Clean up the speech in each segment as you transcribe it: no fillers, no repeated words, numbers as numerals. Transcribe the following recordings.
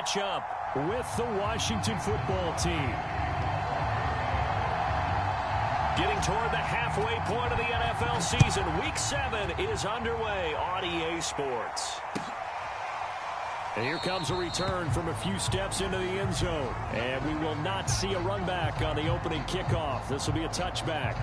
matchup with the Washington football team. Getting toward the halfway point of the NFL season, Week 7 is underway on EA Sports. And here comes a return from a few steps into the end zone. And we will not see a run back on the opening kickoff. This will be a touchback.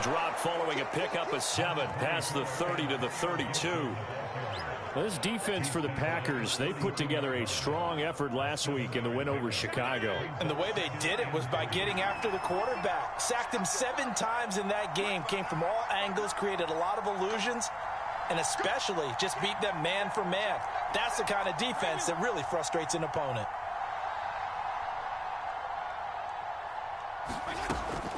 Dropped following a pickup of 7 past the 30 to the 32. This defense for the Packers, they put together a strong effort last week in the win over Chicago. And the way they did it was by getting after the quarterback. Sacked him 7 times in that game. Came from all angles, created a lot of illusions, and especially just beat them man for man. That's the kind of defense that really frustrates an opponent.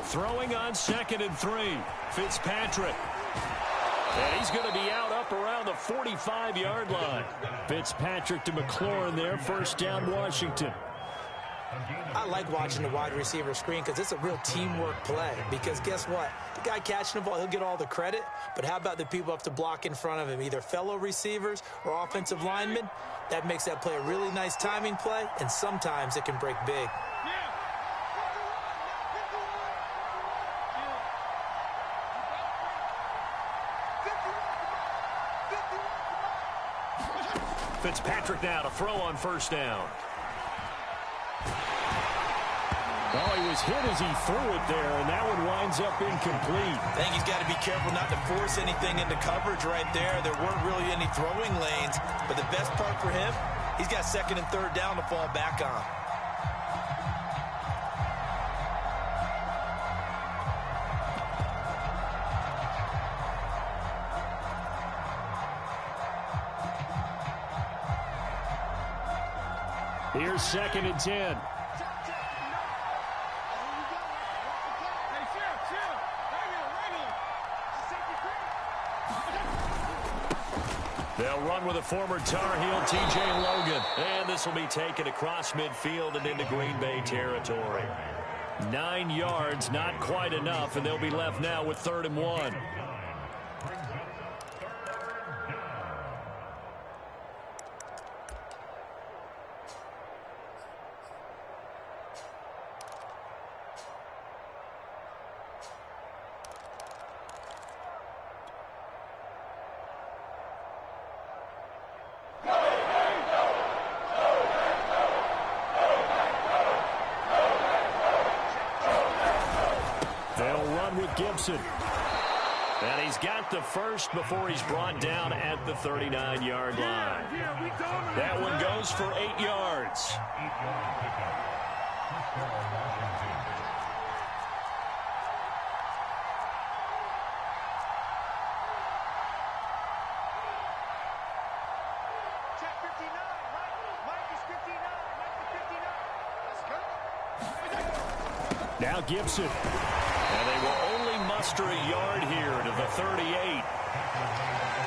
Throwing on 2nd and 3. Fitzpatrick. And he's going to be out up around the 45-yard line. Fitzpatrick to McLaurin there. First down, Washington. I like watching the wide receiver screen because it's a real teamwork play. Because guess what? The guy catching the ball, he'll get all the credit. But how about the people up to block in front of him, either fellow receivers or offensive linemen? That makes that play a really nice timing play, and sometimes it can break big. Fitzpatrick now to throw on first down. Oh, he was hit as he threw it there, and that one winds up incomplete. I think he's got to be careful not to force anything into coverage right there. There weren't really any throwing lanes, but the best part for him, he's got 2nd and 3rd down to fall back on. Here's 2nd and 10. They'll run with a former Tar Heel, T.J. Logan. And this will be taken across midfield and into Green Bay territory. 9 yards, not quite enough, and they'll be left now with 3rd and 1. run with Gibson. And he's got the first before he's brought down at the 39-yard line. That one goes for 8 yards. Now Gibson. And they will only muster a yard here to the 38.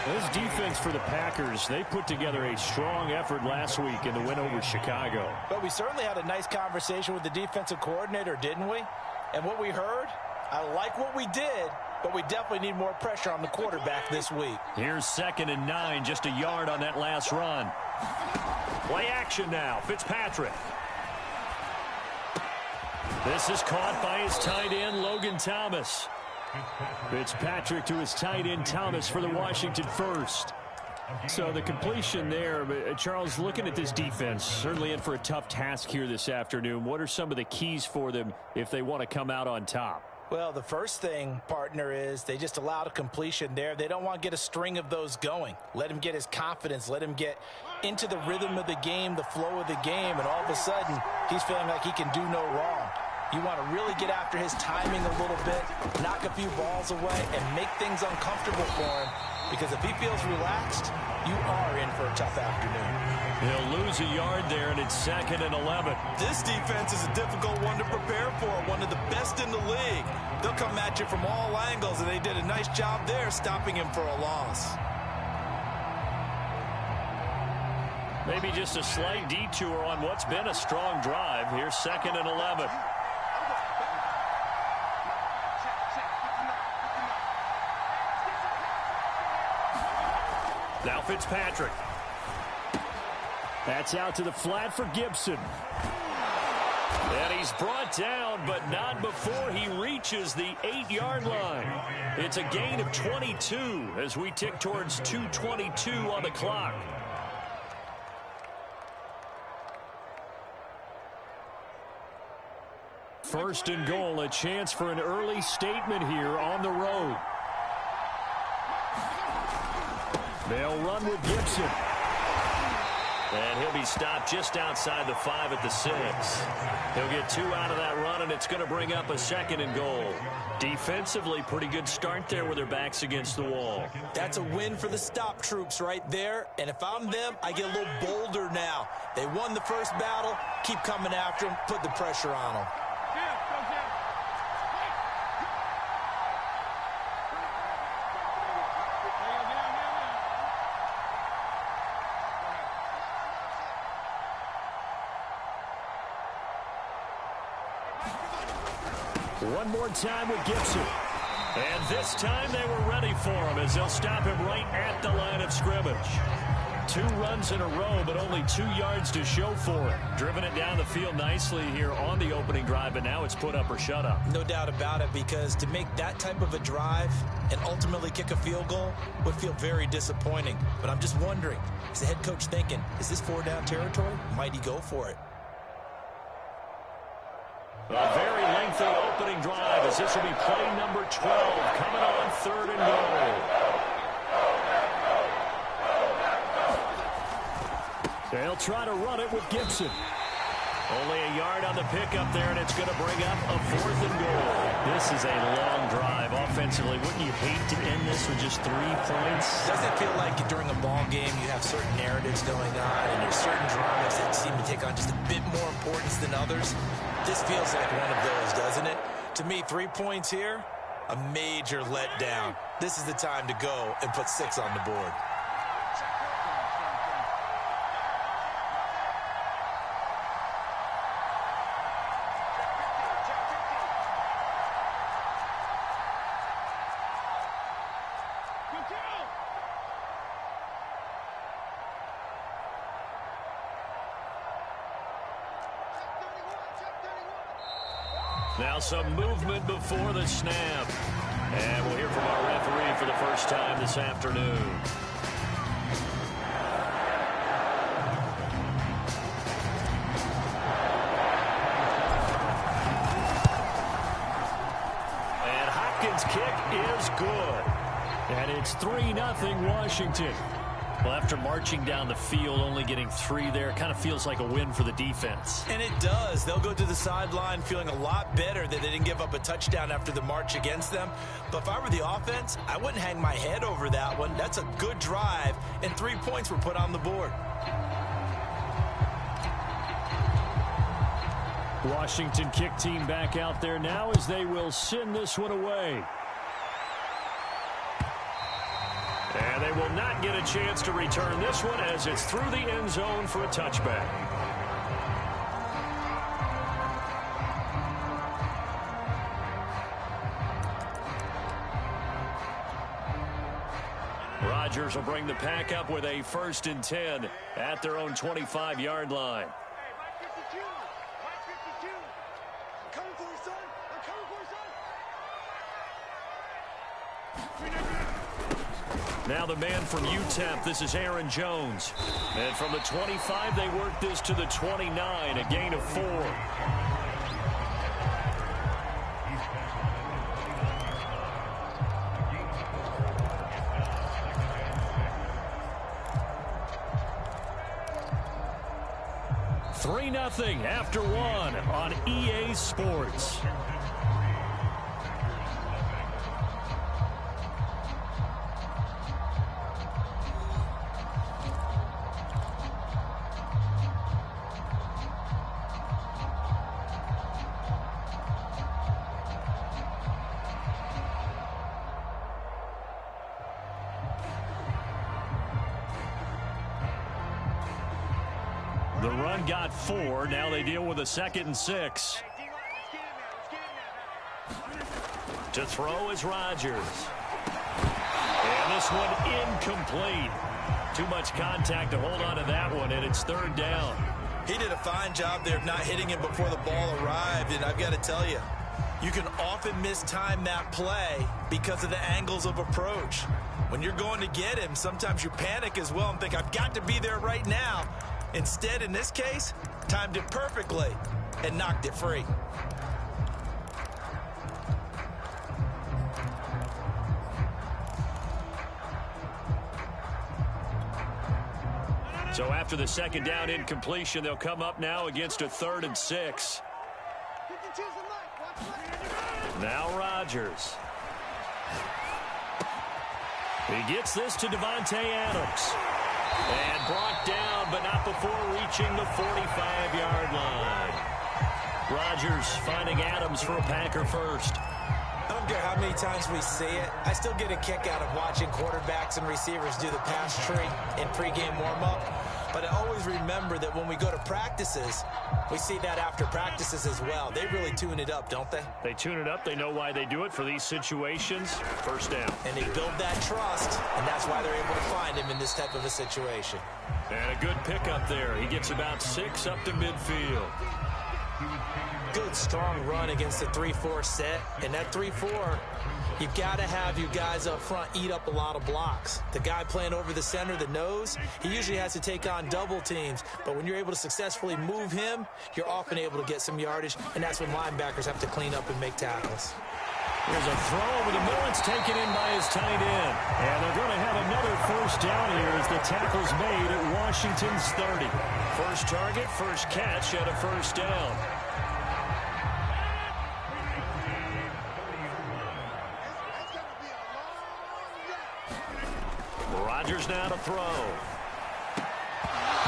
This defense for the Packers, they put together a strong effort last week in the win over Chicago. But we certainly had a nice conversation with the defensive coordinator, didn't we? And what we heard, I like what we did, but we definitely need more pressure on the quarterback this week. Here's 2nd and 9, just a yard on that last run. Play action now, Fitzpatrick. This is caught by his tight end, Logan Thomas. Fitzpatrick to his tight end, Thomas, for the Washington first. So the completion there, Charles, looking at this defense, certainly in for a tough task here this afternoon. What are some of the keys for them if they want to come out on top? Well, the first thing, partner, is they just allowed a completion there. They don't want to get a string of those going. Let him get his confidence. Let him get into the rhythm of the game, the flow of the game, and all of a sudden, he's feeling like he can do no wrong. You want to really get after his timing a little bit, knock a few balls away, and make things uncomfortable for him. Because if he feels relaxed, you are in for a tough afternoon. He'll lose a yard there, and it's 2nd and 11. This defense is a difficult one to prepare for, one of the best in the league. They'll come at you from all angles, and they did a nice job there stopping him for a loss. Maybe just a slight detour on what's been a strong drive. Here's 2nd and 11. Now Fitzpatrick. That's out to the flat for Gibson. And he's brought down, but not before he reaches the 8-yard line. It's a gain of 22 as we tick towards 2:22 on the clock. First and goal, a chance for an early statement here on the road. They'll run with Gibson. And he'll be stopped just outside the 5 at the 6. He'll get 2 out of that run, and it's going to bring up a 2nd and goal. Defensively, pretty good start there with their backs against the wall. That's a win for the stop troops right there. And if I'm them, I get a little bolder now. They won the first battle. Keep coming after them. Put the pressure on them. One more time with Gibson. And this time they were ready for him as they'll stop him right at the line of scrimmage. 2 runs in a row, but only 2 yards to show for it. Driven it down the field nicely here on the opening drive, but now it's put up or shut up. No doubt about it, because to make that type of a drive and ultimately kick a field goal would feel very disappointing. But I'm just wondering, is the head coach thinking, is this 4-down territory? Might he go for it? A very lengthy opening drive as this will be play number 12 coming on 3rd and goal. They'll try to run it with Gibson. Only a yard on the pickup there, and it's going to bring up a 4th and goal. This is a long drive offensively. Wouldn't you hate to end this with just 3 points? Doesn't it feel like during a ball game you have certain narratives going on and there's certain drives that seem to take on just a bit more importance than others? This feels like one of those, doesn't it? To me, 3 points here, a major letdown. This is the time to go and put 6 on the board. Now some movement before the snap. And we'll hear from our referee for the first time this afternoon. And hot Washington's kick is good. And it's 3-0 Washington. Well, after marching down the field, only getting 3 there, kind of feels like a win for the defense. And it does. They'll go to the sideline feeling a lot better that they didn't give up a touchdown after the march against them. But if I were the offense, I wouldn't hang my head over that one. That's a good drive, and 3 points were put on the board. Washington kick team back out there now as they will send this one away. And they will not get a chance to return this one as it's through the end zone for a touchback. Rodgers will bring the pack up with a 1st and 10 at their own 25-yard line. Now the man from UTEP, this is Aaron Jones. And from the 25, they work this to the 29, a gain of 4. $3-0 after 1 on EA Sports. The run got 4. Now they deal with a 2nd and 6. To throw is Rodgers. And this one incomplete. Too much contact to hold on to that one, and it's 3rd down. He did a fine job there of not hitting him before the ball arrived, and I've got to tell you, you can often mistime that play because of the angles of approach. When you're going to get him, sometimes you panic as well and think, I've got to be there right now. Instead, in this case, timed it perfectly and knocked it free. So after the 2nd down incompletion, they'll come up now against a 3rd and 6. Now Rodgers. He gets this to Devontae Adams. And brought down, but not before reaching the 45-yard line. Rodgers finding Adams for a Packer first. I don't care how many times we see it. I still get a kick out of watching quarterbacks and receivers do the pass tree in pregame warm-up. But I always remember that when we go to practices, we see that after practices as well. They really tune it up, don't they? They tune it up. They know why they do it for these situations. 1st down. And they build that trust, and that's why they're able to find him in this type of a situation. And a good pickup there. He gets about 6 up to midfield. Good, strong run against the 3-4 set. And that 3-4, you've got to have you guys up front eat up a lot of blocks. The guy playing over the center, the nose, he usually has to take on double teams. But when you're able to successfully move him, you're often able to get some yardage. And that's when linebackers have to clean up and make tackles. Here's a throw over the middle. It's taken in by his tight end. And they're going to have another 1st down here as the tackle's made at Washington's 30. First target, first catch at a 1st down. Rodgers now to throw.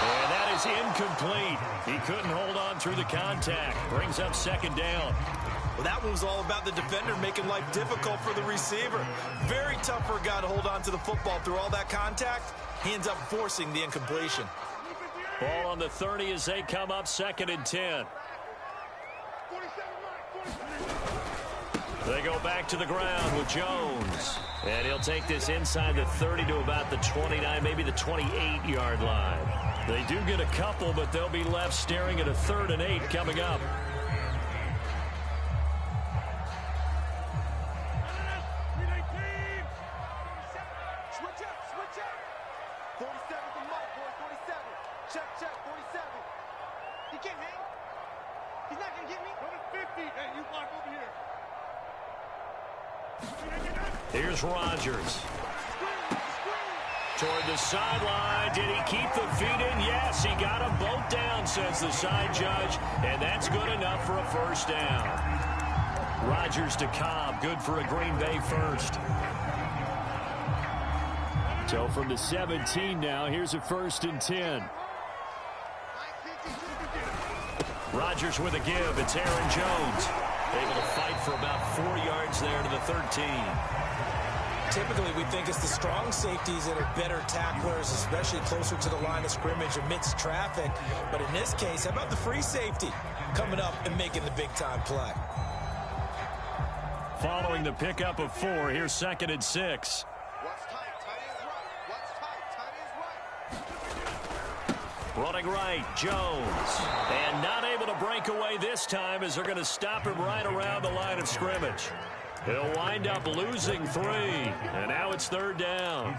And that is incomplete. He couldn't hold on through the contact. Brings up 2nd down. Well, that one was all about the defender making life difficult for the receiver. Very tough for a guy to hold on to the football through all that contact. He ends up forcing the incompletion. Ball on the 30 as they come up 2nd and 10. They go back to the ground with Jones. And he'll take this inside the 30 to about the 29, maybe the 28-yard line. They do get a couple, but they'll be left staring at a 3rd and 8 coming up. Here's Rodgers. Toward the sideline. Did he keep the feet in? Yes, he got them both down, says the side judge. And that's good enough for a first down. Rodgers to Cobb. Good for a Green Bay first. So from the 17 now, here's a 1st and 10. Rodgers with a give. It's Aaron Jones. Able to fight for about 4 yards there to the 13. Typically, we think it's the strong safeties that are better tacklers, especially closer to the line of scrimmage amidst traffic. But in this case, how about the free safety coming up and making the big-time play? Following the pickup of 4, here's 2nd and 6. Running right, Jones. And not able to break away this time as they're going to stop him right around the line of scrimmage. He'll wind up losing 3. And now it's 3rd down.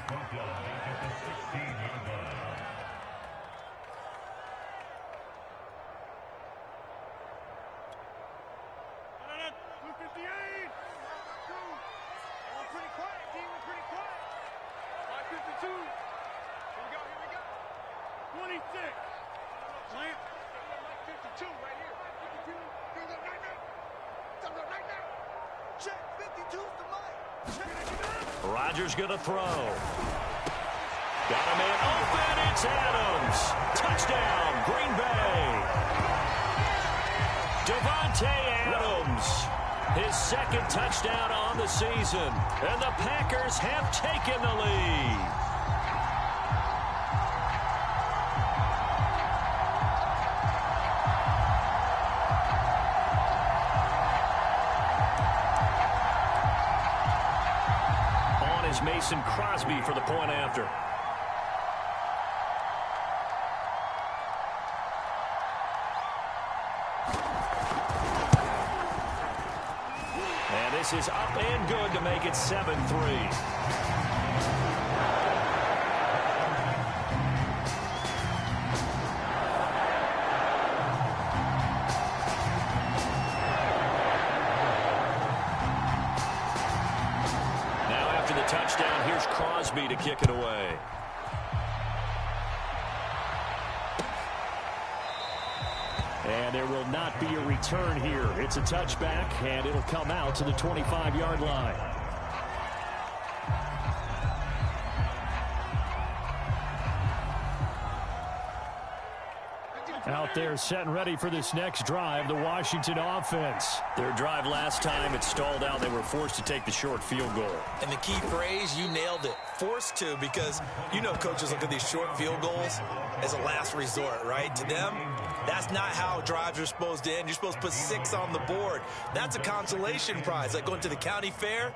Rodgers going to throw. Got a man open. It's Adams. Touchdown, Green Bay. Devontae Adams. His 2nd touchdown on the season. And the Packers have taken the lead. Mason Crosby for the point after. And this is up and good to make it 7-3. Touchdown. Here's Crosby to kick it away. And there will not be a return here. It's a touchback, and it'll come out to the 25-yard line. Out there set and ready for this next drive, the Washington offense. Their drive last time, it stalled out. They were forced to take the short field goal. And the key phrase, you nailed it. Forced to, because you know coaches look at these short field goals as a last resort, right? To them, that's not how drives are supposed to end. You're supposed to put 6 on the board. That's a consolation prize. Like going to the county fair,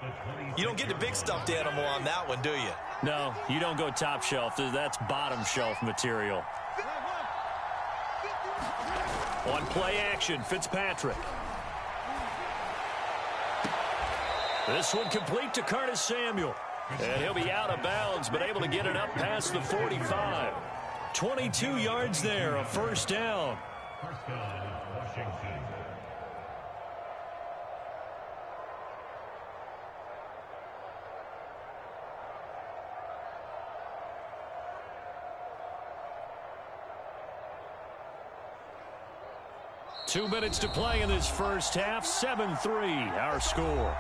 you don't get the big stuffed animal on that one, do you? No, you don't go top shelf. That's bottom shelf material. On play action, Fitzpatrick. This one complete to Curtis Samuel. And he'll be out of bounds, but able to get it up past the 45. 22 yards there, a first down. Washington. 2 minutes to play in this first half. 7-3, our score.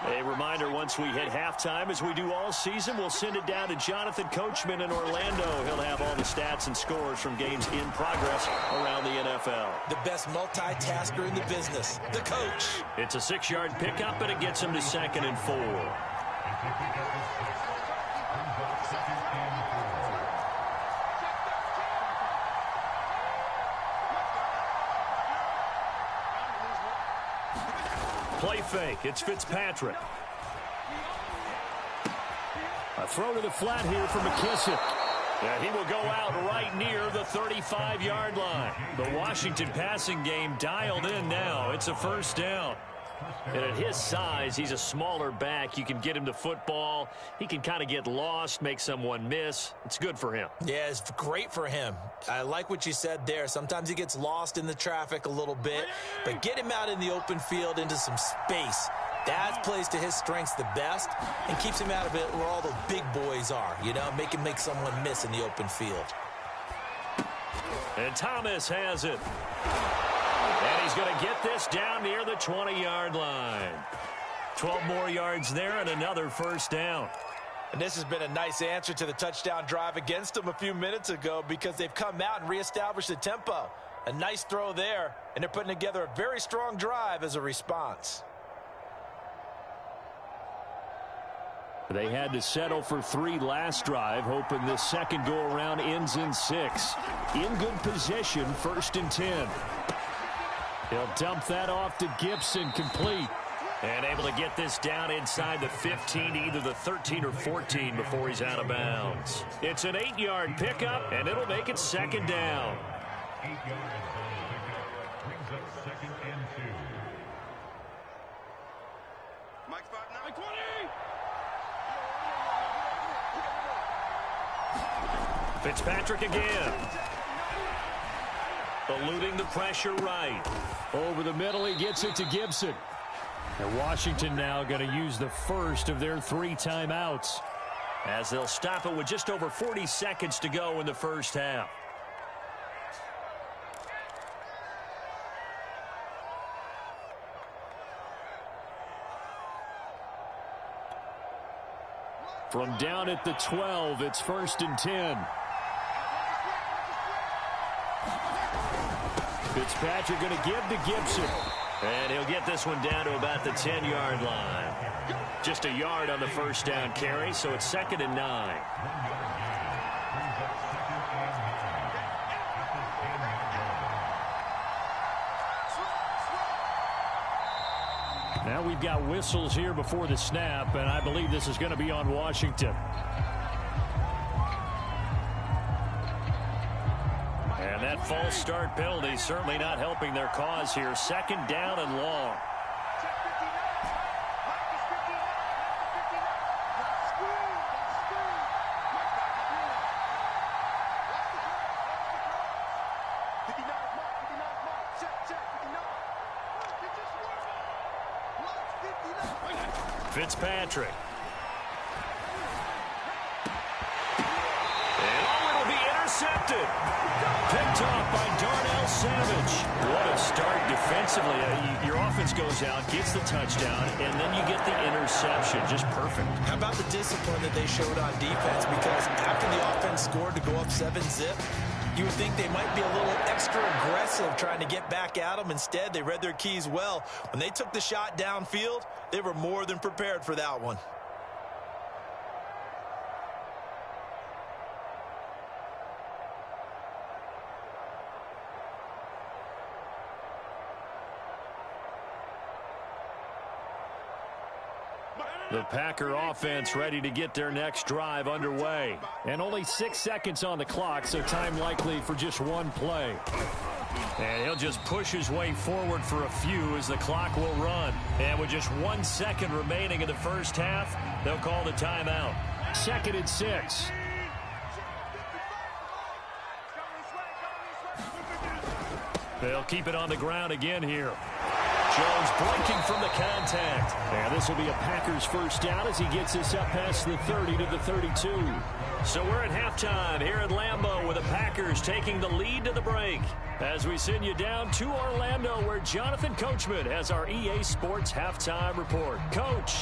A reminder, once we hit halftime, as we do all season, we'll send it down to Jonathan Coachman in Orlando. He'll have all the stats and scores from games in progress around the NFL. The best multitasker in the business, the coach. It's a 6-yard pickup, and it gets him to 2nd and 4. Play fake. It's Fitzpatrick. A throw to the flat here for McKissick. And he will go out right near the 35-yard line. The Washington passing game dialed in now. It's a first down. And at his size, he's a smaller back. You can get him to football. He can kind of get lost, make someone miss. It's good for him. Yeah, it's great for him. I like what you said there. Sometimes he gets lost in the traffic a little bit, but get him out in the open field into some space. That plays to his strengths the best and keeps him out of it where all the big boys are, you know, make him make someone miss in the open field. And Thomas has it. And he's going to get this down near the 20-yard line. 12 more yards there and another first down. And this has been a nice answer to the touchdown drive against them a few minutes ago because they've come out and reestablished the tempo. A nice throw there, and they're putting together a very strong drive as a response. They had to settle for 3 last drive, hoping this second go-around ends in 6. In good position, 1st and 10. He'll dump that off to Gibson, complete. And able to get this down inside the 15 to either the 13 or 14 before he's out of bounds. It's an 8-yard pickup, and it'll make it 2nd down. 8 yards. Brings up 2nd and 2. Mike spot now. 20. Fitzpatrick again. Eluding the pressure right. Over the middle, he gets it to Gibson. And Washington now going to use the first of their 3 timeouts as they'll stop it with just over 40 seconds to go in the first half. From down at the 12, it's 1st and 10. Fitzpatrick going to give to Gibson. And he'll get this one down to about the 10-yard line. Just a yard on the first down carry, so it's 2nd and 9. Now we've got whistles here before the snap, and I believe this is going to be on Washington. And that false start penalty certainly not helping their cause here. 2nd down and long. Fitzpatrick. And it'll be intercepted. Picked off by Darnell Savage. What a start defensively. Your offense goes out, gets the touchdown, and then you get the interception. Just perfect. How about the discipline that they showed on defense? Because after the offense scored to go up 7-zip, you would think they might be a little extra aggressive trying to get back at them. Instead, they read their keys well. When they took the shot downfield, they were more than prepared for that one. The Packer offense ready to get their next drive underway. And only 6 seconds on the clock, so time likely for just 1 play. And he'll just push his way forward for a few as the clock will run. And with just 1 second remaining in the first half, they'll call the timeout. 2nd and 6. They'll keep it on the ground again here. Jones blinking from the contact. And this will be a Packers first down as he gets this up past the 30 to the 32. So we're at halftime here at Lambeau with the Packers taking the lead to the break. As we send you down to Orlando where Jonathan Coachman has our EA Sports halftime report. Coach.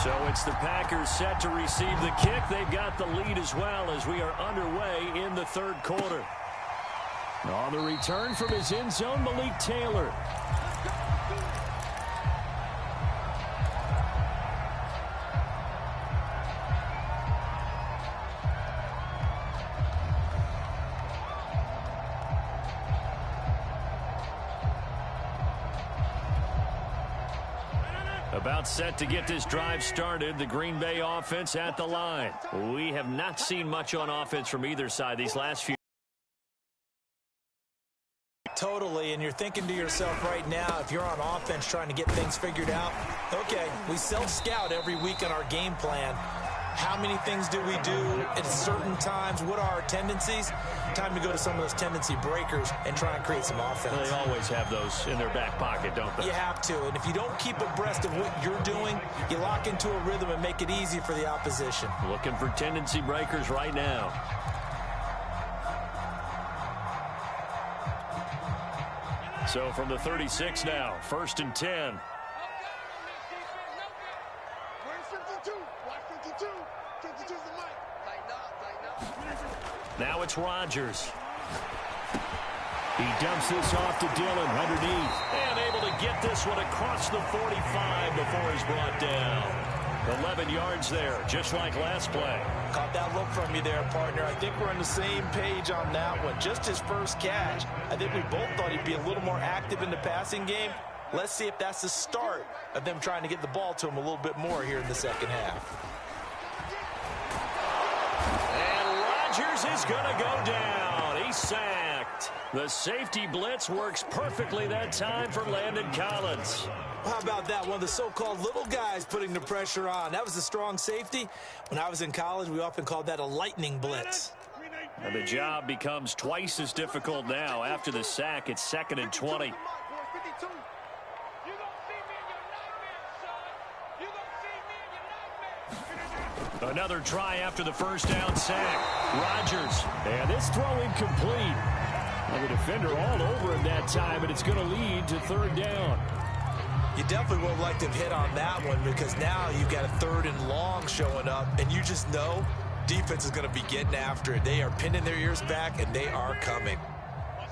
So it's the Packers set to receive the kick. They've got the lead as well as we are underway in the 3rd quarter. On the return from his end zone, Malik Taylor. About set to get this drive started. The Green Bay offense at the line. We have not seen much on offense from either side these last few. Totally, and you're thinking to yourself right now, if you're on offense trying to get things figured out, okay, we self-scout every week on our game plan. How many things do we do at certain times? What are our tendencies? Time to go to some of those tendency breakers and try and create some offense. They always have those in their back pocket, don't they? You have to, and if you don't keep abreast of what you're doing, you lock into a rhythm and make it easy for the opposition. Looking for tendency breakers right now. So from the 36 now, 1st and 10. Now it's Rodgers. He dumps this off to Dillon underneath. And able to get this one across the 45 before he's brought down. 11 yards there, just like last play. Caught that look from you there, partner. I think we're on the same page on that one. Just his first catch. I think we both thought he'd be a little more active in the passing game. Let's see if that's the start of them trying to get the ball to him a little bit more here in the second half. Rodgers is going to go down. He's sacked. The safety blitz works perfectly that time for Landon Collins. How about that? One of the so-called little guys putting the pressure on. That was a strong safety. When I was in college, we often called that a lightning blitz. And the job becomes twice as difficult now. After the sack, it's 2nd and 20. Another try after the first down sack. Rodgers. And this throw incomplete. And the defender all over him that time, and it's going to lead to 3rd down. You definitely would have liked to have hit on that one because now you've got a 3rd and long showing up, and you just know defense is going to be getting after it. They are pinning their ears back, and they are coming.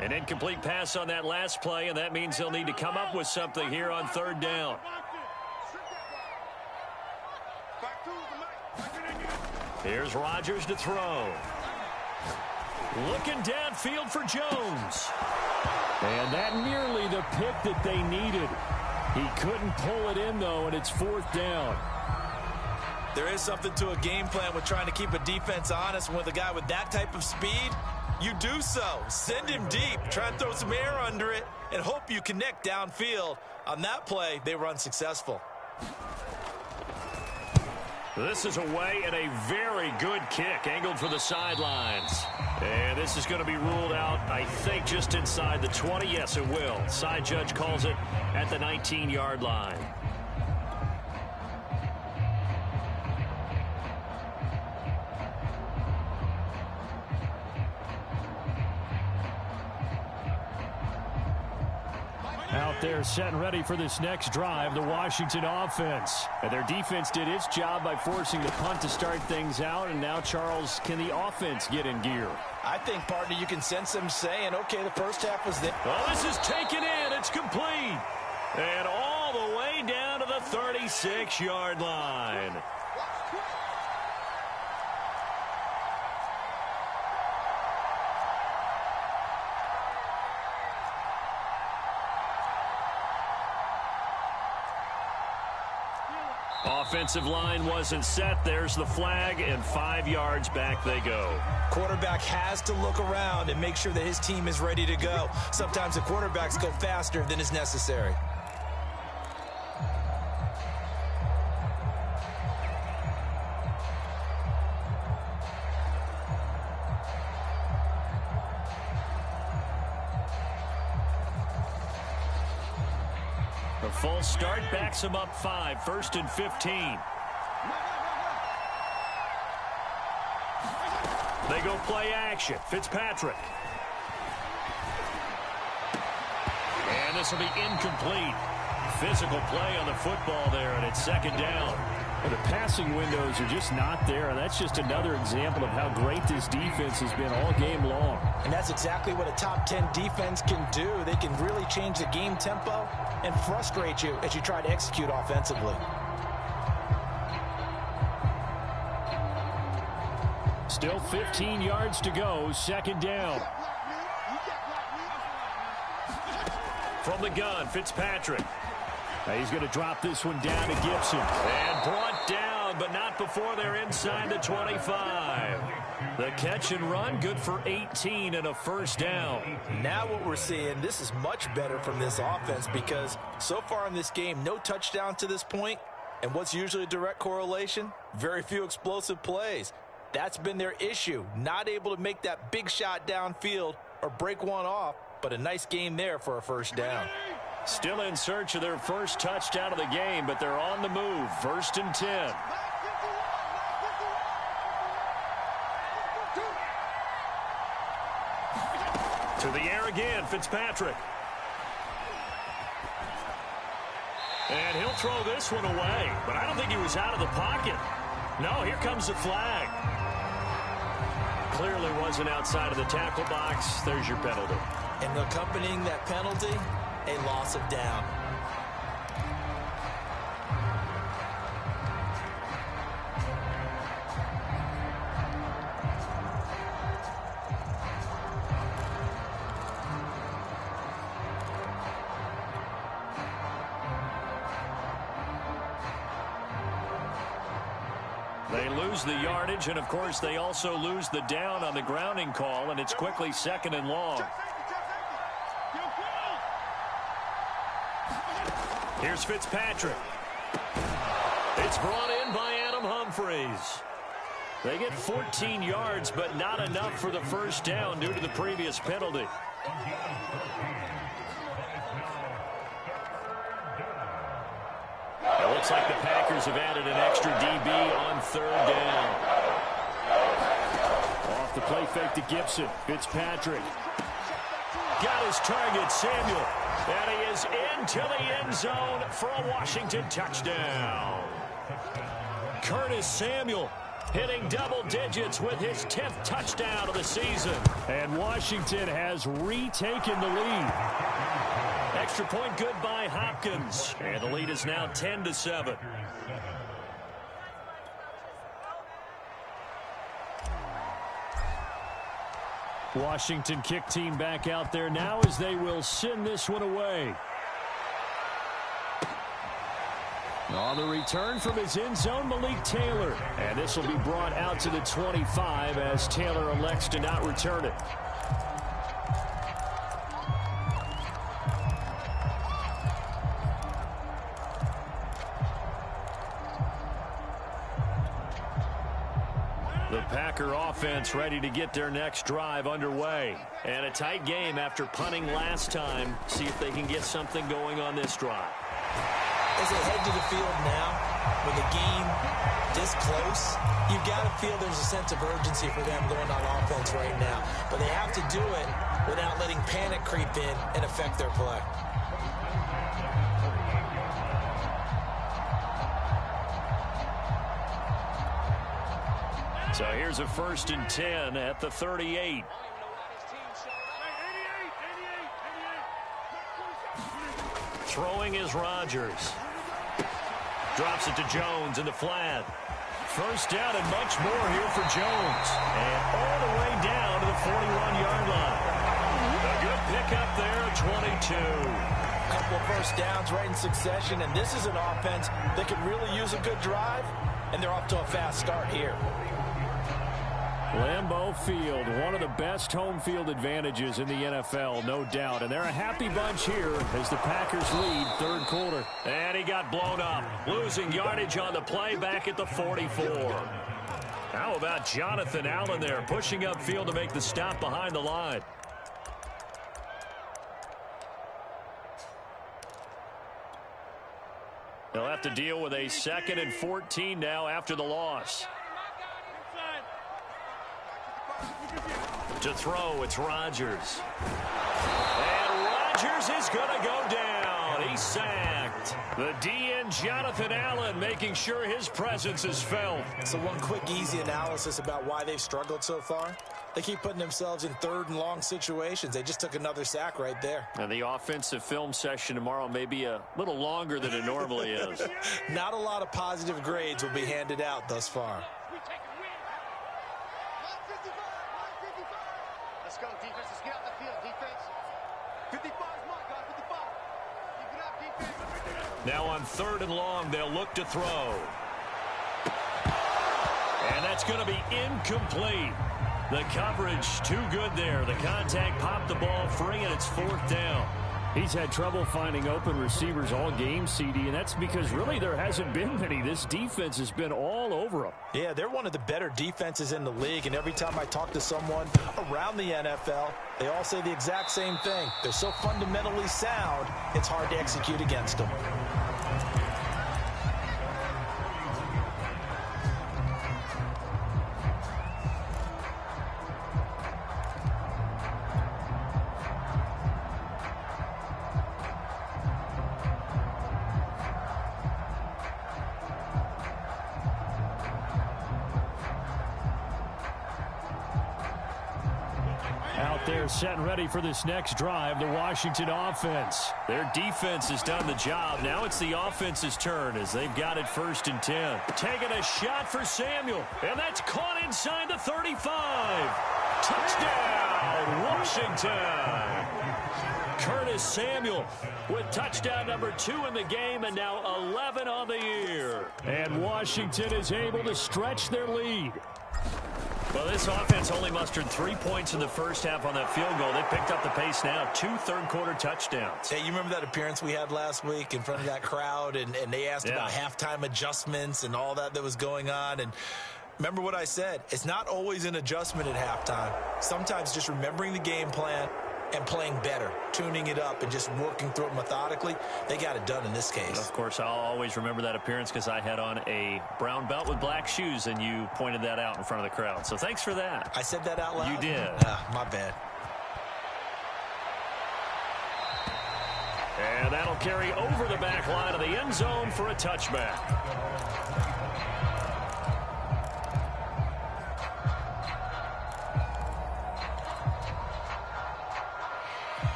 An incomplete pass on that last play, and that means they'll need to come up with something here on 3rd down. Here's Rodgers to throw. Looking downfield for Jones. And that nearly the pick that they needed. He couldn't pull it in, though, and it's 4th down. There is something to a game plan with trying to keep a defense honest. With a guy with that type of speed, you do so. Send him deep. Try and throw some air under it and hope you connect downfield. On that play, they were unsuccessful. This is away and a very good kick, angled for the sidelines. And this is going to be ruled out, I think, just inside the 20. Yes, it will. Side judge calls it at the 19-yard line. Out there set and ready for this next drive, the Washington offense. And their defense did its job by forcing the punt to start things out. And now, Charles, can the offense get in gear? I think, partner, you can sense them saying, okay, the first half was there. Well, this is taken in. It's complete. And all the way down to the 36-yard line. Offensive line wasn't set. There's the flag, and 5 yards back they go. Quarterback has to look around and make sure that his team is ready to go. Sometimes the quarterbacks go faster than is necessary. The full start backs him up 5, 1st and 15. They go play action. Fitzpatrick. And this will be incomplete. Physical play on the football there, and it's 2nd down. Well, the passing windows are just not there, and that's just another example of how great this defense has been all game long. And that's exactly what a top 10 defense can do. They can really change the game tempo and frustrate you as you try to execute offensively. Still 15 yards to go, 2nd down. From the gun, Fitzpatrick. He's going to drop this one down to Gibson. And brought down, but not before they're inside the 25. The catch and run, good for 18 and a first down. Now what we're seeing, this is much better from this offense because so far in this game, no touchdown to this point. And what's usually a direct correlation? Very few explosive plays. That's been their issue. Not able to make that big shot downfield or break one off, but a nice game there for a first down. Still in search of their first touchdown of the game, but they're on the move. 1st and 10. To the air again, Fitzpatrick. And he'll throw this one away, but I don't think he was out of the pocket. No, here comes the flag. Clearly wasn't outside of the tackle box. There's your penalty. And accompanying that penalty, a loss of down. They lose the yardage, and, of course, they also lose the down on the grounding call, and it's quickly 2nd and long. Here's Fitzpatrick. It's brought in by Adam Humphries. They get 14 yards, but not enough for the first down due to the previous penalty. It looks like the Packers have added an extra DB on 3rd down. Off the play fake to Gibson. Fitzpatrick. Got his target, Samuel. And he is into the end zone for a Washington touchdown. Curtis Samuel hitting double digits with his 10th touchdown of the season. And Washington has retaken the lead. Extra point good by Hopkins. And the lead is now 10-7. Washington kick team back out there now as they will send this one away. On the return from his end zone, Malik Taylor. And this will be brought out to the 25 as Taylor elects to not return it. The Packer offense ready to get their next drive underway. And a tight game after punting last time. See if they can get something going on this drive. As they head to the field now, with the game this close, you've got to feel there's a sense of urgency for them going on offense right now. But they have to do it without letting panic creep in and affect their play. So here's a 1st and 10 at the 38. Throwing is Rodgers. Drops it to Jones in the flat. First down and much more here for Jones. And all the way down to the 41-yard line. A good pickup there, 22. Couple of first downs right in succession, and this is an offense that could really use a good drive, and they're off to a fast start here. Lambeau Field, one of the best home field advantages in the NFL, no doubt. And they're a happy bunch here as the Packers lead 3rd quarter. And he got blown up, losing yardage on the play back at the 44. How about Jonathan Allen there, pushing upfield to make the stop behind the line. They'll have to deal with a 2nd and 14 now after the loss. To throw, it's Rodgers. And Rodgers is going to go down. He's sacked. The DN, Jonathan Allen, making sure his presence is felt. So one quick, easy analysis about why they've struggled so far. They keep putting themselves in 3rd and long situations. They just took another sack right there. And the offensive film session tomorrow may be a little longer than it normally is. Not a lot of positive grades will be handed out thus far. Let's go, defense. Let's get out the field, defense. 55 is mine, guys. 55. Keep it up, defense. Now on 3rd and long, they'll look to throw. And that's going to be incomplete. The coverage too good there. The contact popped the ball free, and it's 4th down. He's had trouble finding open receivers all game, CD, and that's because really there hasn't been many. This defense has been all over them. Yeah, they're one of the better defenses in the league, and every time I talk to someone around the NFL, they all say the exact same thing. They're so fundamentally sound, it's hard to execute against them. They're set and ready for this next drive, the Washington offense. Their defense has done the job. Now it's the offense's turn as they've got it 1st and 10. Taking a shot for Samuel, and that's caught inside the 35. Touchdown, Washington. Curtis Samuel with touchdown number 2 in the game, and now 11 on the year. And Washington is able to stretch their lead. Well, this offense only mustered 3 points in the first half on that field goal. They picked up the pace now. 2 third-quarter touchdowns. Hey, you remember that appearance we had last week in front of that crowd, and they asked about halftime adjustments and all that was going on, and remember what I said. It's not always an adjustment at halftime. Sometimes just remembering the game plan and playing better, tuning it up and just working through it methodically. They got it done in this case. Of course, I'll always remember that appearance because I had on a brown belt with black shoes, and you pointed that out in front of the crowd. So thanks for that. I said that out loud? You did. My bad. And that'll carry over the back line of the end zone for a touchback.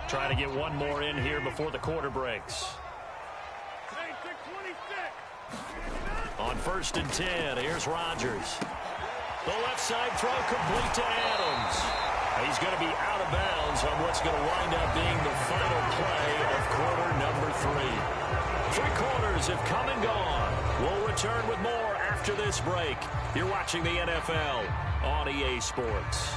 Trying to get one more in here before the quarter breaks. On 1st and 10, here's Rodgers. The left side throw complete to Adams. He's going to be out of bounds on what's going to wind up being the final play of quarter number 3. 3 quarters have come and gone. We'll return with more after this break. You're watching the NFL on EA Sports.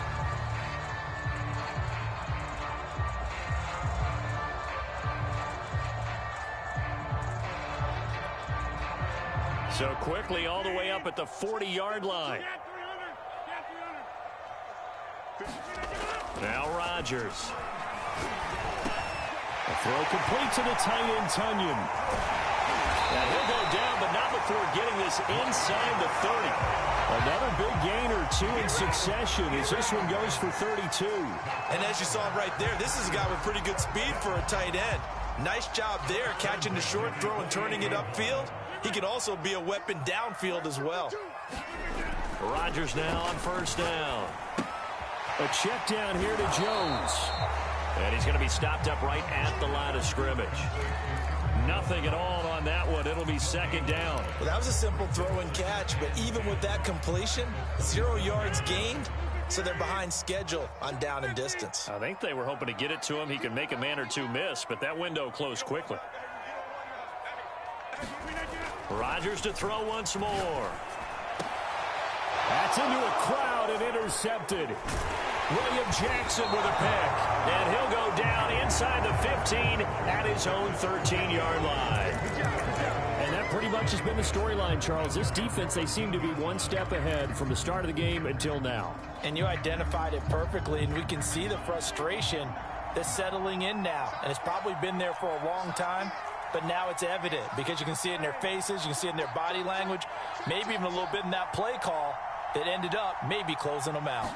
So quickly all the way up at the 40-yard line. Now Rodgers. A throw complete to the tight end, Tunyon. Now he'll go down, but not before getting this inside the 30. Another big gain or 2 in succession as this one goes for 32. And as you saw right there, this is a guy with pretty good speed for a tight end. Nice job there, catching the short throw and turning it upfield. He can also be a weapon downfield as well. Rodgers now on 1st down. A check down here to Jones. And he's going to be stopped up right at the line of scrimmage. Nothing at all on that one. It'll be 2nd down. Well, that was a simple throw and catch, but even with that completion, 0 yards gained, so they're behind schedule on down and distance. I think they were hoping to get it to him. He could make a man or 2 miss, but that window closed quickly. Rodgers to throw once more. That's into a crowd and intercepted. William Jackson with a pick. And he'll go down inside the 15 at his own 13-yard line. And that pretty much has been the storyline, Charles. This defense, they seem to be one step ahead from the start of the game until now. And you identified it perfectly, and we can see the frustration that's settling in now. And it's probably been there for a long time. But now it's evident because you can see it in their faces, you can see it in their body language, maybe even a little bit in that play call that ended up maybe closing them out.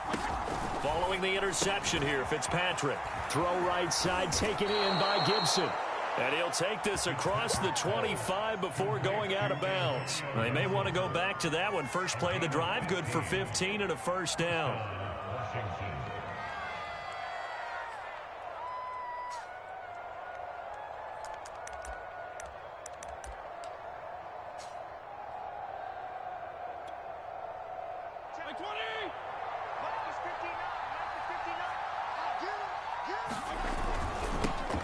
Following the interception here, Fitzpatrick. Throw right side, taken in by Gibson. And he'll take this across the 25 before going out of bounds. They may want to go back to that one. First play of the drive, good for 15 and a 1st down.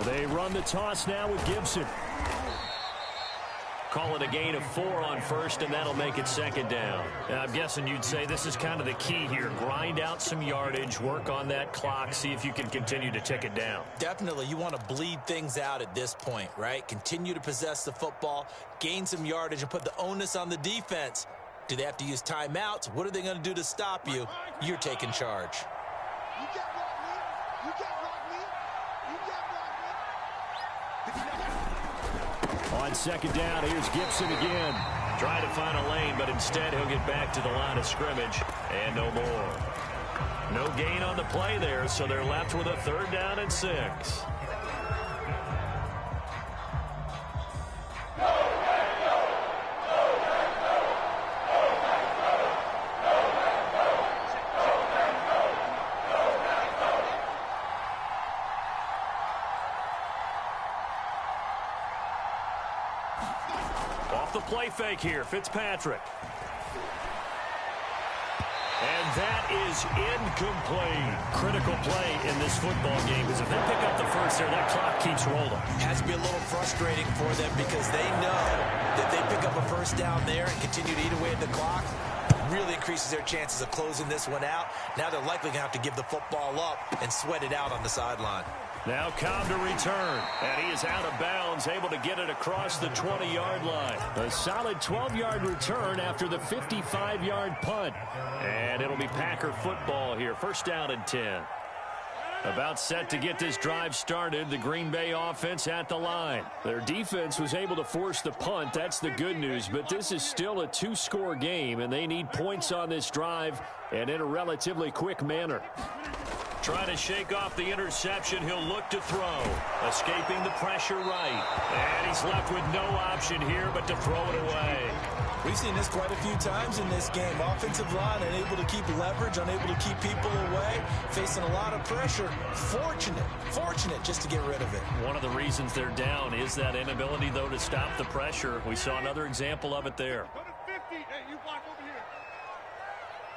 They run the toss now with Gibson. Call it a gain of 4 on first, and that'll make it second down. I'm guessing you'd say this is kind of the key here. Grind out some yardage, work on that clock, see if you can continue to tick it down. Definitely, you want to bleed things out at this point, right? Continue to possess the football, gain some yardage, and put the onus on the defense. Do they have to use timeouts? What are they going to do to stop you? You're taking charge. You can't block me. You can't block me. You can't block me. On second down, here's Gibson again. Trying to find a lane, but instead he'll get back to the line of scrimmage. And no more. No gain on the play there, so they're left with a 3rd down and 6. Off the play fake here, Fitzpatrick. And that is incomplete. Critical play in this football game, because if they pick up the first there, that clock keeps rolling. Has to be a little frustrating for them because they know that they pick up a first down there and continue to eat away at the clock, really increases their chances of closing this one out. Now they're likely going to have to give the football up and sweat it out on the sideline. Now Cobb to return, and he is out of bounds, able to get it across the 20-yard line. A solid 12-yard return after the 55-yard punt. And it'll be Packer football here, 1st down and 10. About set to get this drive started, the Green Bay offense at the line. Their defense was able to force the punt, that's the good news, but this is still a 2-score game, and they need points on this drive and in a relatively quick manner. Trying to shake off the interception, he'll look to throw. Escaping the pressure right. And he's left with no option here but to throw it away. We've seen this quite a few times in this game. Offensive line unable to keep leverage, unable to keep people away, facing a lot of pressure. Fortunate just to get rid of it. One of the reasons they're down is that inability, though, to stop the pressure. We saw another example of it there. Go to 50. Hey, you block over here.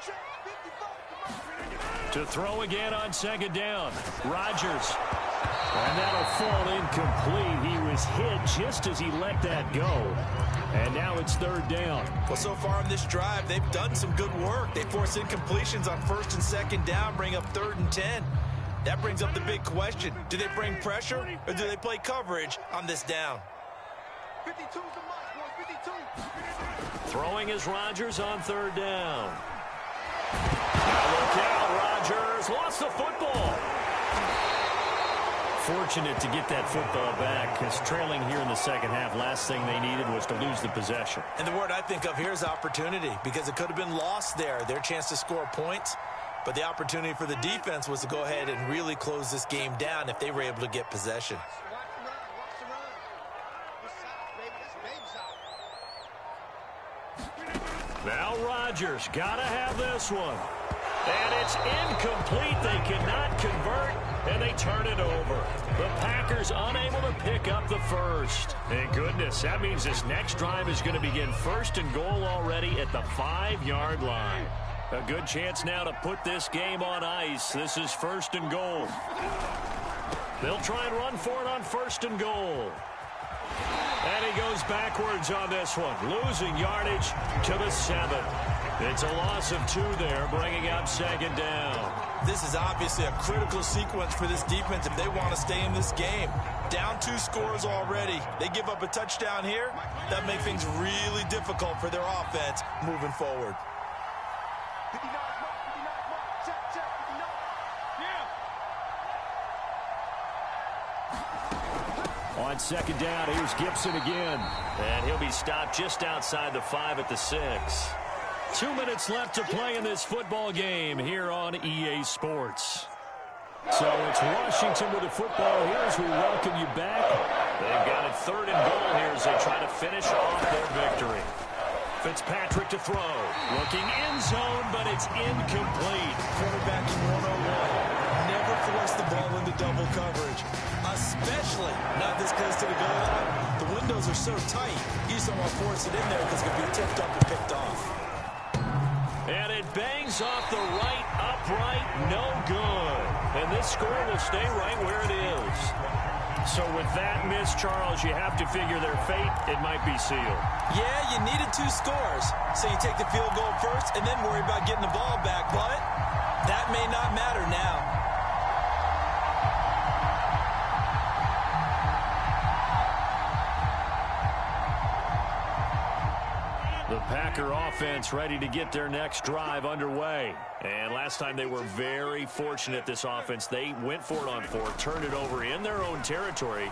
Check 55. To throw again on second down. Rodgers. And that'll fall incomplete. He was hit just as he let that go. And now it's 3rd down. Well, so far in this drive, they've done some good work. They force incompletions on 1st and 2nd down, bring up 3rd and 10. That brings up the big question. Do they bring pressure or do they play coverage on this down? 52's the mark, boy. 52. Throwing is Rodgers on 3rd down. Now look out, Rodgers lost the football. Fortunate to get that football back, because trailing here in the second half, last thing they needed was to lose the possession. And the word I think of here is opportunity, because it could have been lost there, their chance to score points. But the opportunity for the defense was to go ahead and really close this game down if they were able to get possession. Watch the run. Watch the run. This side, baby. That's baby side. Now Rodgers got to have this one. And it's incomplete. They cannot convert, and they turn it over. The Packers unable to pick up the first. Thank goodness. That means this next drive is going to begin 1st and goal already at the 5-yard line. A good chance now to put this game on ice. This is 1st and goal. They'll try and run for it on 1st and goal. And he goes backwards on this one, losing yardage to the 7. It's a loss of 2 there, bringing up 2nd down. This is obviously a critical sequence for this defense if they want to stay in this game. Down 2 scores already. They give up a touchdown here. That makes things really difficult for their offense moving forward. 59 mark. 59 mark. Check. 59. Yeah. On second down, here's Gibson again. And he'll be stopped just outside the 5 at the 6. 2 minutes left to play in this football game here on EA Sports. So it's Washington with the football here as we welcome you back. They've got it 3rd and goal here as they try to finish off their victory. Fitzpatrick to throw. Looking end zone, but it's incomplete. Quarterbacking 101. Never force the ball into double coverage, especially not this close to the goal line. The windows are so tight, you just don't want to force it in there because it could be tipped up and picked off. And it bangs off the right upright, no good. And this score will stay right where it is. So with that miss, Charles, you have to figure their fate, it might be sealed. Yeah, you needed 2 scores. So you take the field goal first and then worry about getting the ball back. But that may not matter now. The Packer offense ready to get their next drive underway. And last time they were very fortunate, this offense. They went for it on 4, turned it over in their own territory,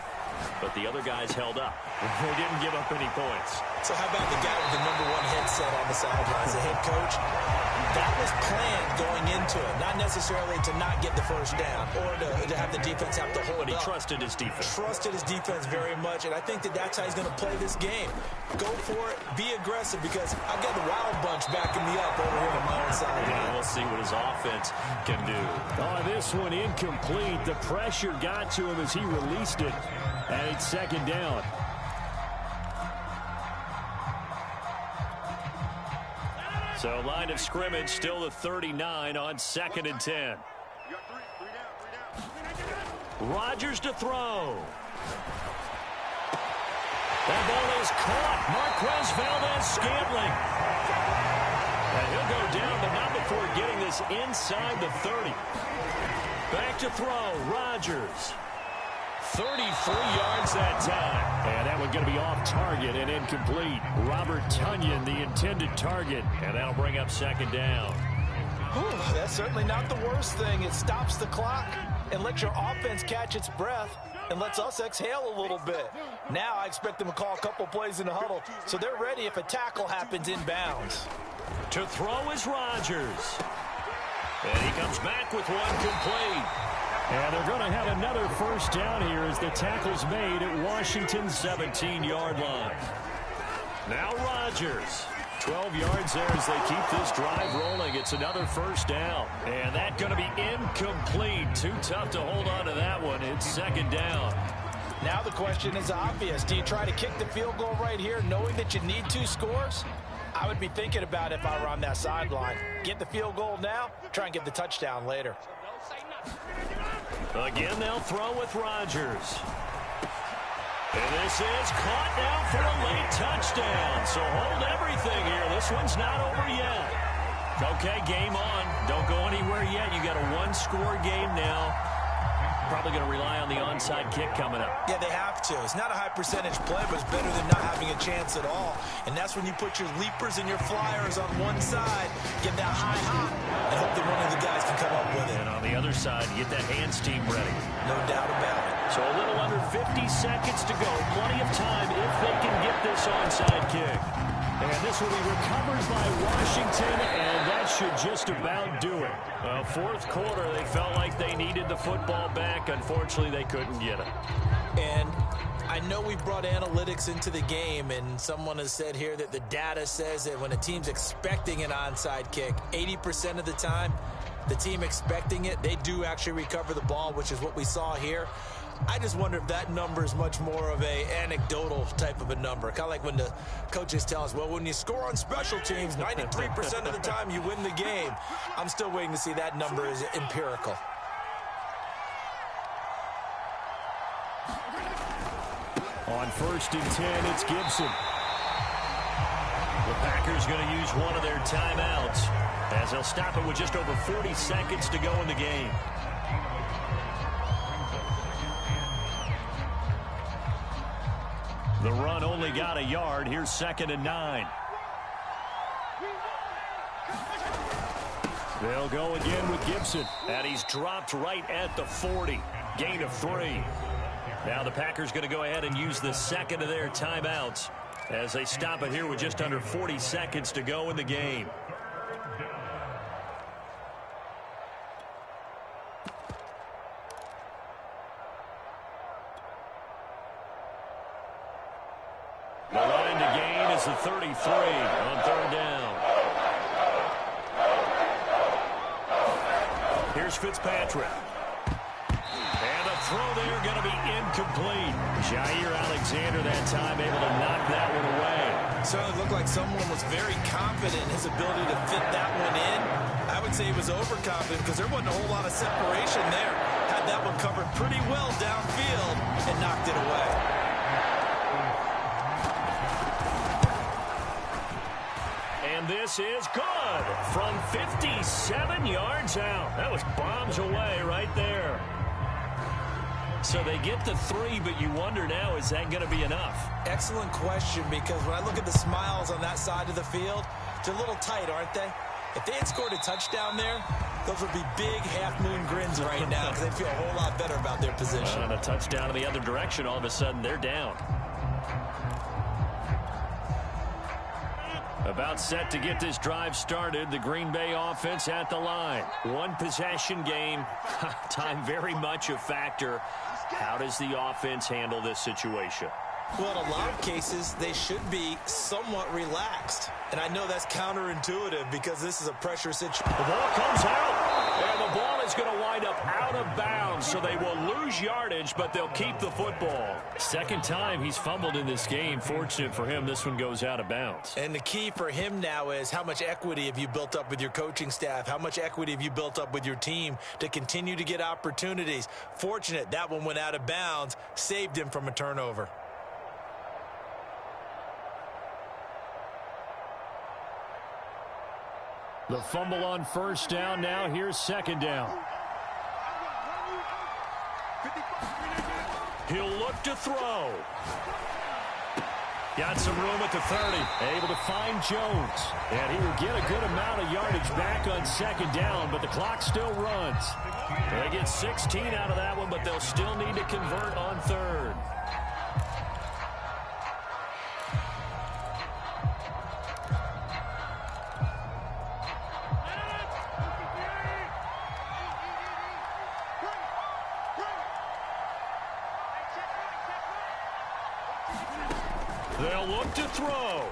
but the other guys held up. They didn't give up any points. So how about the guy with the #1 headset on the sidelines, the head coach? That was planned going into it, not necessarily to not get the first down or to have the defense have to hold But he up. trusted his defense. Trusted his defense very much, and I think that that's how he's going to play this game. Go for it, be aggressive, because I've got the Wild Bunch backing me up over here on my own side. Yeah, we'll see what his offense can do. Oh, this one incomplete. The pressure got to him as he released it, and it's 2nd down. So line of scrimmage still the 39 on 2nd and 10. Rodgers to throw. That ball is caught. Marquez Valdez-Scantling. And he'll go down, but not before getting this inside the 30. Back to throw. Rodgers. 33 yards that time. And that one going to be off target and incomplete. Robert Tonyan, the intended target. And that'll bring up 2nd down. Whew, that's certainly not the worst thing. It stops the clock and lets your offense catch its breath and lets us exhale a little bit. Now I expect them to call a couple plays in the huddle, so they're ready if a tackle happens inbounds. To throw is Rodgers. And he comes back with one complete. And they're going to have another first down here as the tackle's made at Washington's 17-yard line. Now Rodgers. 12 yards there as they keep this drive rolling. It's another first down. And that's going to be incomplete. Too tough to hold on to that one. It's 2nd down. Now the question is obvious. Do you try to kick the field goal right here knowing that you need 2 scores? I would be thinking about it if I were on that sideline. Get the field goal now, try and get the touchdown later. Again, they'll throw with Rodgers. And this is caught now for a late touchdown. So hold everything here. This one's not over yet. Okay, game on. Don't go anywhere yet. You got a 1-score game now. Probably going to rely on the onside kick coming up. Yeah, they have to. It's not a high percentage play, but it's better than not having a chance at all. And that's when you put your leapers and your flyers on one side, get that high hop, and hope that one of the guys can come up with it. And on the other side, get that hands team ready. No doubt about it. So a little under 50 seconds to go. Plenty of time if they can get this onside kick. And this will be recovered by Washington, and that should just about do it. Well, 4th quarter, they felt like they needed the football back. Unfortunately, they couldn't get it. And I know we brought analytics into the game, and someone has said here that the data says that when a team's expecting an onside kick, 80% of the time, the team expecting it, they do actually recover the ball, which is what we saw here. I just wonder if that number is much more of a anecdotal type of a number. Kind of like when the coaches tell us, well, when you score on special teams, 93% of the time you win the game. I'm still waiting to see that number is empirical. On 1st and 10, it's Gibson. The Packers going to use one of their timeouts as they'll stop it with just over 40 seconds to go in the game. The run only got a yard. Here's 2nd and 9. They'll go again with Gibson. And he's dropped right at the 40. Gain of 3. Now the Packers going to go ahead and use the 2nd of their timeouts as they stop it here with just under 40 seconds to go in the game. The line to gain is the 33 on 3rd down. Here's Fitzpatrick. And a throw there going to be incomplete. Jair Alexander that time able to knock that one away. Certainly looked like someone was very confident in his ability to fit that one in. I would say he was overconfident because there wasn't a whole lot of separation there. Had had that one covered pretty well downfield and knocked it away. And this is good from 57 yards out. That was bombs away right there. So they get the 3, but you wonder now, is that going to be enough? Excellent question, because when I look at the smiles on that side of the field, they're a little tight, aren't they? If they had scored a touchdown there, those would be big half-moon grins right now because they feel a whole lot better about their position. On a touchdown in the other direction, all of a sudden they're down. About set to get this drive started. The Green Bay offense at the line. One possession game. Time very much a factor. How does the offense handle this situation? Well, in a lot of cases, they should be somewhat relaxed. And I know that's counterintuitive because this is a pressure situation. The ball comes out, and the ball is going to wind up out of bounds, so they will lose yardage, but they'll keep the football. Second time he's fumbled in this game. Fortunate for him, this one goes out of bounds. And the key for him now is how much equity have you built up with your coaching staff? How much equity have you built up with your team to continue to get opportunities? Fortunate that one went out of bounds, saved him from a turnover. The fumble on first down. Now here's second down. He'll look to throw. Got some room at the 30. Able to find Jones. And he will get a good amount of yardage back on second down, but the clock still runs. They get 16 out of that one, but they'll still need to convert on third. They'll look to throw.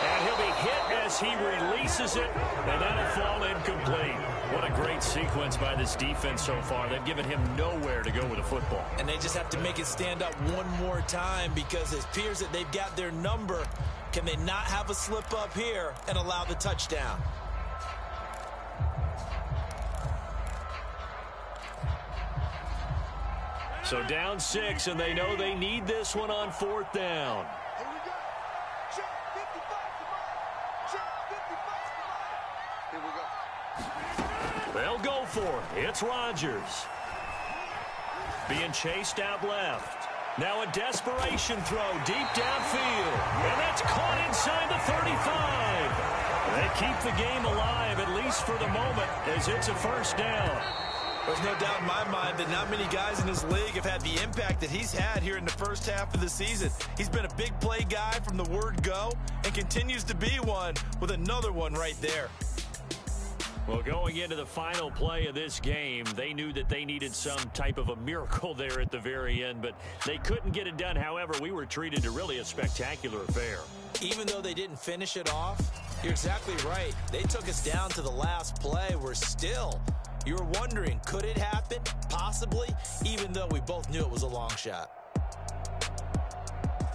And he'll be hit as he releases it, and that'll fall incomplete. What a great sequence by this defense so far. They've given him nowhere to go with the football. And they just have to make it stand up one more time because it appears that they've got their number. Can they not have a slip up here and allow the touchdown? So down 6, and they know they need this one on fourth down. Here we go. Check 55 Check 55 Here we go. They'll go for it. It's Rodgers. Being chased out left. Now a desperation throw deep downfield. And that's caught inside the 35. They keep the game alive, at least for the moment, as it's a first down. There's no doubt in my mind that not many guys in this league have had the impact that he's had here in the first half of the season. He's been a big play guy from the word go and continues to be one with another one right there. Well, going into the final play of this game, they knew that they needed some type of a miracle there at the very end, but they couldn't get it done. However, we were treated to really a spectacular affair. Even though they didn't finish it off, you're exactly right. They took us down to the last play. We're still... You were wondering, could it happen? Possibly, even though we both knew it was a long shot.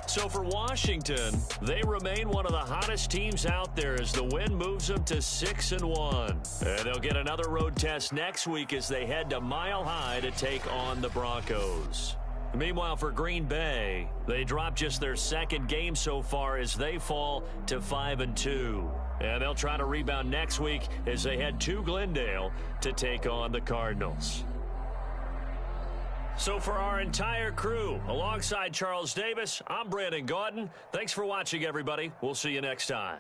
So for Washington, they remain one of the hottest teams out there as the win moves them to 6-1. And they'll get another road test next week as they head to Mile High to take on the Broncos. Meanwhile, for Green Bay, they dropped just their second game so far as they fall to 5-2. And they'll try to rebound next week as they head to Glendale to take on the Cardinals. So for our entire crew, alongside Charles Davis, I'm Brandon Gaudin. Thanks for watching, everybody. We'll see you next time.